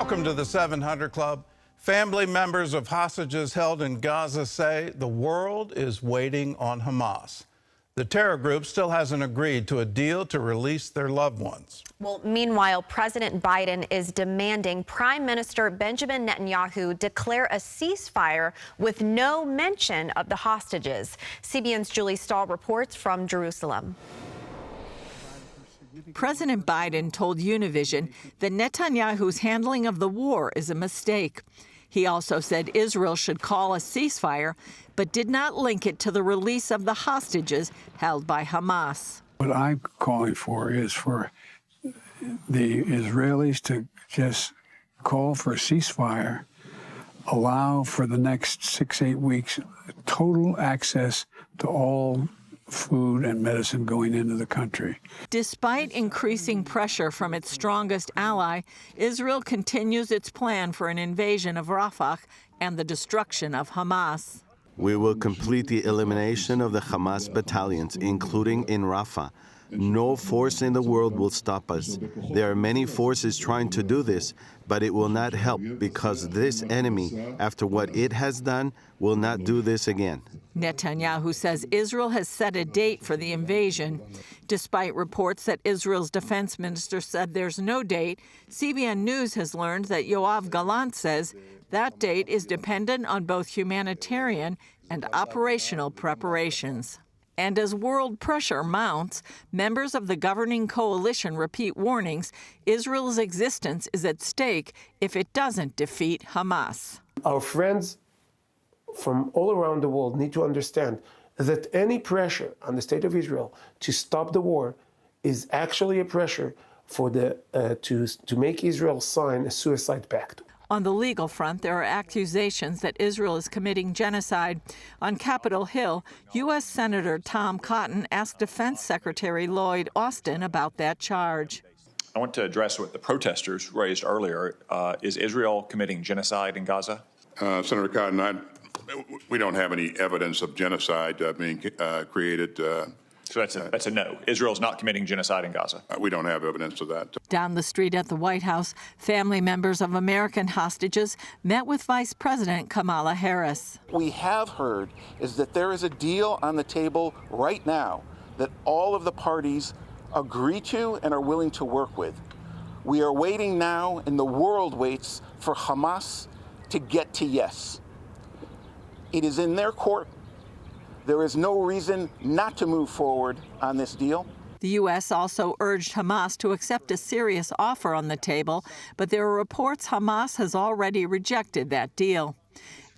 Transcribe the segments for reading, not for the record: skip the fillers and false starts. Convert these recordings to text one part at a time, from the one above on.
Welcome to the 700 Club. Family members of hostages held in Gaza say the world is waiting on Hamas. The terror group still hasn't agreed to a deal to release their loved ones. Well, meanwhile, President Biden is demanding Prime Minister Benjamin Netanyahu declare a ceasefire with no mention of the hostages. CBN's Julie Stahl reports from Jerusalem. President Biden told Univision that Netanyahu's handling of the war is a mistake. He also said Israel should call a ceasefire, but did not link it to the release of the hostages held by Hamas. What I'm calling for is for the Israelis to just call for a ceasefire, allow for the next 6-8 weeks total access to all food and medicine going into the country. Despite increasing pressure from its strongest ally, Israel continues its plan for an invasion of Rafah and the destruction of Hamas. We will complete the elimination of the Hamas battalions, including in Rafah. No force in the world will stop us. There are many forces trying to do this, but it will not help because this enemy, after what it has done, will not do this again. Netanyahu says Israel has set a date for the invasion. Despite reports that Israel's defense minister said there's no date, CBN News has learned that Yoav Gallant says that date is dependent on both humanitarian and operational preparations. And as world pressure mounts, members of the governing coalition repeat warnings Israel's existence is at stake if it doesn't defeat Hamas. Our friends from all around the world need to understand that any pressure on the state of Israel to stop the war is actually a pressure for to make Israel sign a suicide pact. On the legal front, there are accusations that Israel is committing genocide. On Capitol Hill, U.S. Senator Tom Cotton asked Defense Secretary Lloyd Austin about that charge. I want to address what the protesters raised earlier. Is Israel committing genocide in Gaza? Senator Cotton, we don't have any evidence of genocide being created. So that's a no. Israel's not committing genocide in Gaza. We don't have evidence of that. Down the street at the White House, family members of American hostages met with Vice President Kamala Harris. We have heard is that there is a deal on the table right now that all of the parties agree to and are willing to work with. We are waiting now, and the world waits for Hamas to get to yes. It is in their court. There is no reason not to move forward on this deal. The U.S. also urged Hamas to accept a serious offer on the table, but there are reports Hamas has already rejected that deal.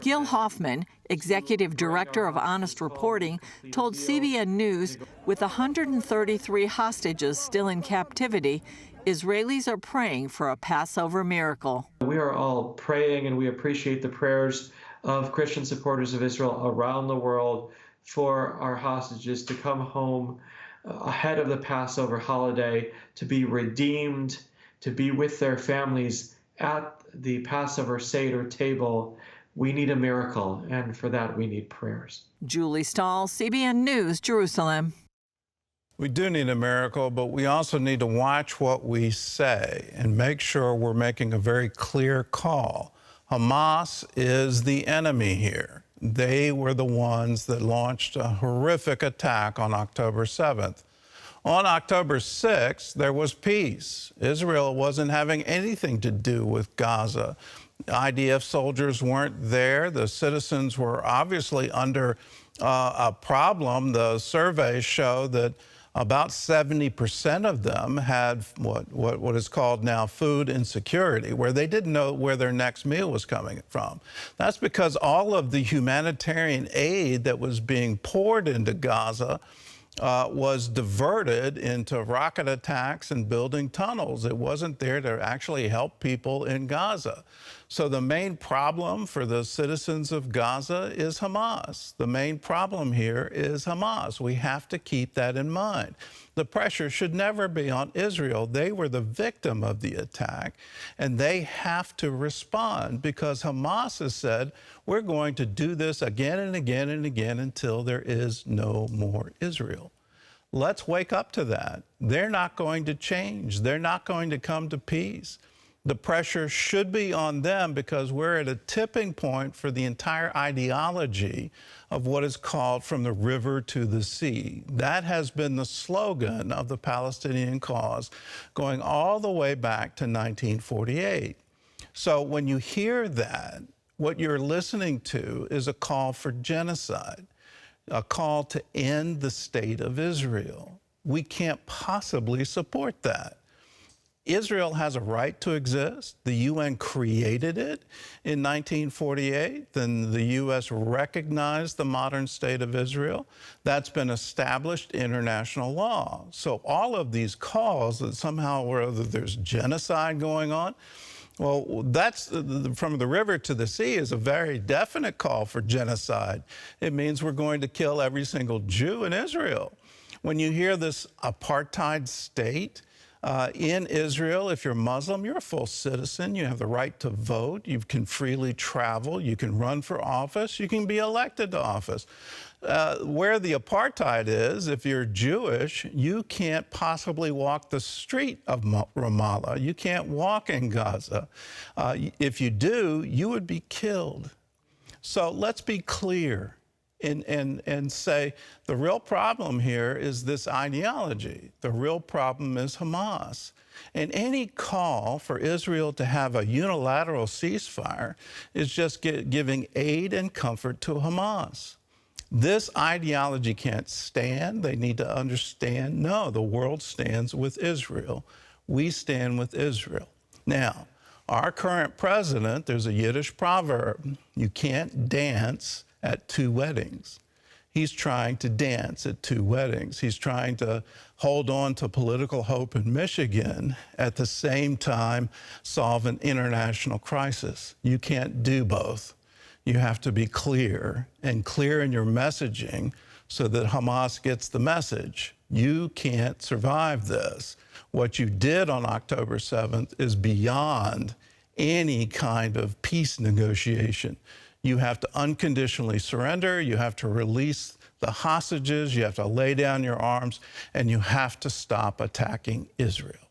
Gil Hoffman, executive director of Honest Reporting, told CBN News with 133 hostages still in captivity, Israelis are praying for a Passover miracle. We are all praying, and we appreciate the prayers of Christian supporters of Israel around the world for our hostages to come home ahead of the Passover holiday, to be redeemed, to be with their families at the Passover Seder table. We need a miracle, and for that we need prayers. Julie Stahl, CBN News, Jerusalem. We do need a miracle, but we also need to watch what we say and make sure we're making a very clear call. Hamas is the enemy here. They were the ones that launched a horrific attack on October 7th. On October 6th, there was peace. Israel wasn't having anything to do with Gaza. IDF soldiers weren't there. The citizens were obviously under a problem. The surveys show that about 70% of them had what is called now food insecurity, where they didn't know where their next meal was coming from. That's because all of the humanitarian aid that was being poured into Gaza was diverted into rocket attacks and building tunnels. It wasn't there to actually help people in Gaza. So the main problem for the citizens of Gaza is Hamas. The main problem here is Hamas. We have to keep that in mind. The pressure should never be on Israel. They were the victim of the attack, and they have to respond because Hamas has said, we're going to do this again and again and again until there is no more Israel. Let's wake up to that. They're not going to change. They're not going to come to peace. The pressure should be on them because we're at a tipping point for the entire ideology of what is called from the river to the sea. That has been the slogan of the Palestinian cause going all the way back to 1948. So when you hear that, what you're listening to is a call for genocide, a call to end the state of Israel. We can't possibly support that. Israel has a right to exist. The UN created it in 1948. Then the U.S. recognized the modern state of Israel. That's been established international law. So all of these calls that somehow or other there's genocide going on, well, that's from the river to the sea is a very definite call for genocide. It means we're going to kill every single Jew in Israel. When you hear this apartheid state, in Israel, if you're Muslim, you're a full citizen. You have the right to vote. You can freely travel. You can run for office. You can be elected to office. Where the apartheid is, if you're Jewish, you can't possibly walk the street of Ramallah. You can't walk in Gaza. If you do, you would be killed. So let's be clear. And say the real problem here is this ideology. The real problem is Hamas. And any call for Israel to have a unilateral ceasefire is just giving aid and comfort to Hamas. This ideology can't stand. They need to understand, no, the world stands with Israel. We stand with Israel. Now, our current president, there's a Yiddish proverb, you can't dance at two weddings. He's trying to dance at two weddings. He's trying to hold on to political hope in Michigan at the same time solve an international crisis. You can't do both. You have to be clear and clear in your messaging so that Hamas gets the message. You can't survive this. What you did on October 7th is beyond any kind of peace negotiation. You have to unconditionally surrender. You have to release the hostages. You have to lay down your arms, and you have to stop attacking Israel.